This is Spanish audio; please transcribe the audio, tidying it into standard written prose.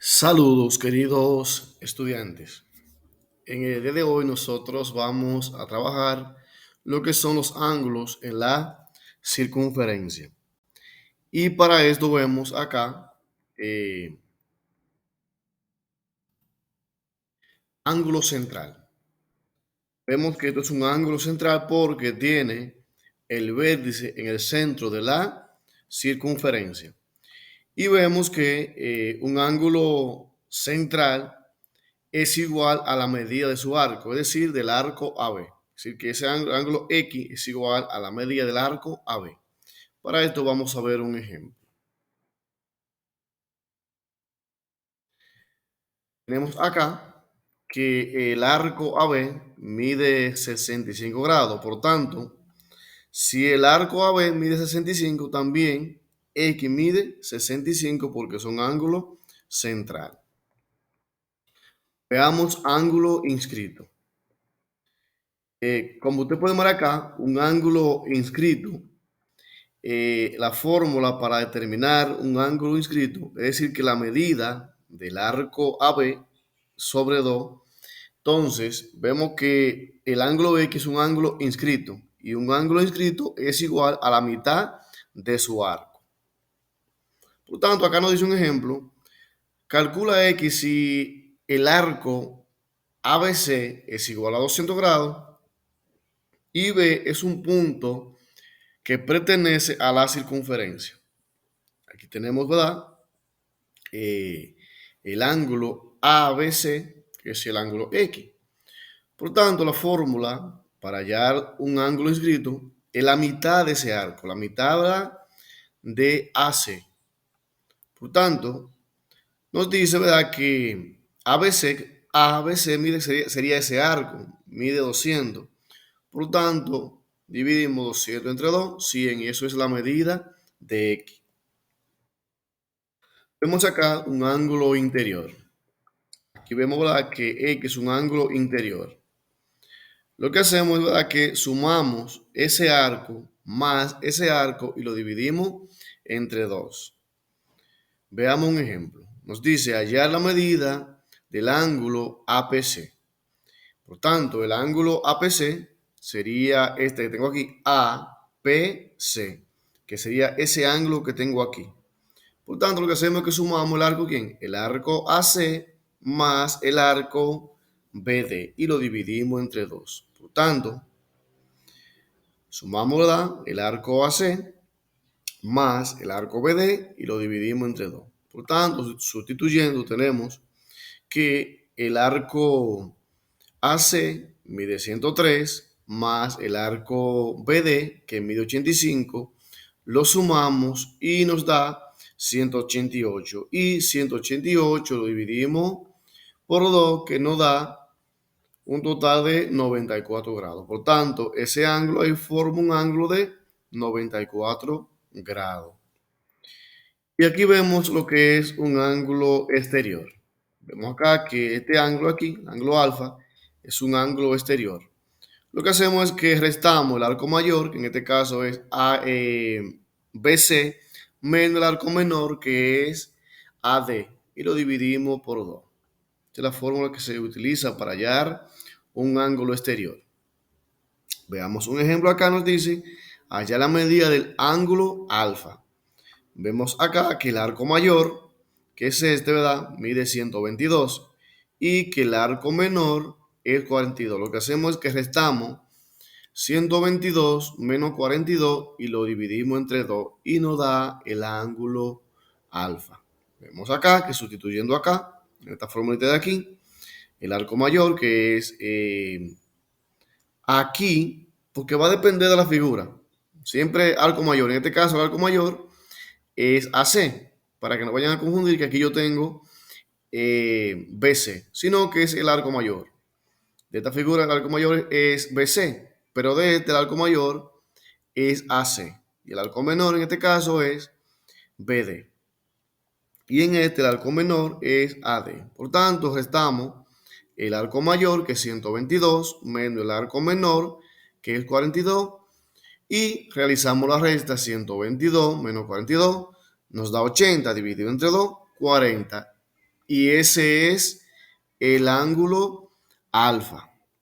Saludos, queridos estudiantes. En el día de hoy nosotros vamos a trabajar lo que son los ángulos en la circunferencia. Y para esto vemos acá ángulo central. Vemos que esto es un ángulo central porque tiene el vértice en el centro de la circunferencia. Y vemos que un ángulo central es igual a la medida de su arco, es decir, del arco AB. Es decir, que ese ángulo X es igual a la medida del arco AB. Para esto vamos a ver un ejemplo. Tenemos acá que el arco AB mide 65 grados. Por tanto, si el arco AB mide 65, también X mide 65 porque es un ángulo central. Veamos ángulo inscrito. Como usted puede ver acá, un ángulo inscrito, la fórmula para determinar un ángulo inscrito, es decir, que la medida del arco AB sobre 2, entonces vemos que el ángulo X es un ángulo inscrito y un ángulo inscrito es igual a la mitad de su arco. Por tanto, acá nos dice un ejemplo, calcula X si el arco ABC es igual a 200 grados y B es un punto que pertenece a la circunferencia. Aquí tenemos, ¿verdad? El ángulo ABC, que es el ángulo X. Por tanto, la fórmula para hallar un ángulo inscrito es la mitad de ese arco, la mitad de AC. Por tanto, nos dice, ¿verdad?, que ABC sería ese arco, mide 200. Por tanto, dividimos 200 entre 2, 100, y eso es la medida de X. Vemos acá un ángulo interior. Aquí vemos, ¿verdad?, que X es un ángulo interior. Lo que hacemos es, ¿verdad?, que sumamos ese arco más ese arco y lo dividimos entre 2. Veamos un ejemplo. Nos dice hallar la medida del ángulo APC. Por tanto, el ángulo APC sería este que tengo aquí, APC, que sería ese ángulo que tengo aquí. Por tanto, lo que hacemos es que sumamos el arco, ¿quién? El arco AC más el arco BD y lo dividimos entre 2. Por tanto, sumamos, ¿verdad?, el arco AC más el arco BD y lo dividimos entre 2. Por tanto, sustituyendo, tenemos que el arco AC mide 103 más el arco BD, que mide 85, lo sumamos y nos da 188. Y 188 lo dividimos por 2, que nos da un total de 94 grados. Por tanto, ese ángulo ahí forma un ángulo de 94 grados. Y aquí vemos lo que es un ángulo exterior. Vemos acá que este ángulo aquí, ángulo alfa, es un ángulo exterior. Lo que hacemos es que restamos el arco mayor, que en este caso es BC, menos el arco menor, que es AD, y lo dividimos por 2. Esta es la fórmula que se utiliza para hallar un ángulo exterior. Veamos un ejemplo acá, nos dice, hallar la medida del ángulo alfa. Vemos acá que el arco mayor, que es este, ¿verdad?, mide 122 y que el arco menor es 42. Lo que hacemos es que restamos 122 menos 42 y lo dividimos entre 2 y nos da el ángulo alfa. Vemos acá que sustituyendo acá, en esta fórmula de aquí, el arco mayor, que es aquí, porque va a depender de la figura. Siempre arco mayor. En este caso, el arco mayor es AC, para que no vayan a confundir que aquí yo tengo BC, sino que es el arco mayor. De esta figura el arco mayor es BC, pero de este el arco mayor es AC. Y el arco menor en este caso es BD. Y en este el arco menor es AD. Por tanto, restamos el arco mayor, que es 122, menos el arco menor, que es 42, y realizamos la resta. 122 menos 42 nos da 80, dividido entre 2, 40. y ese es el ángulo alfa.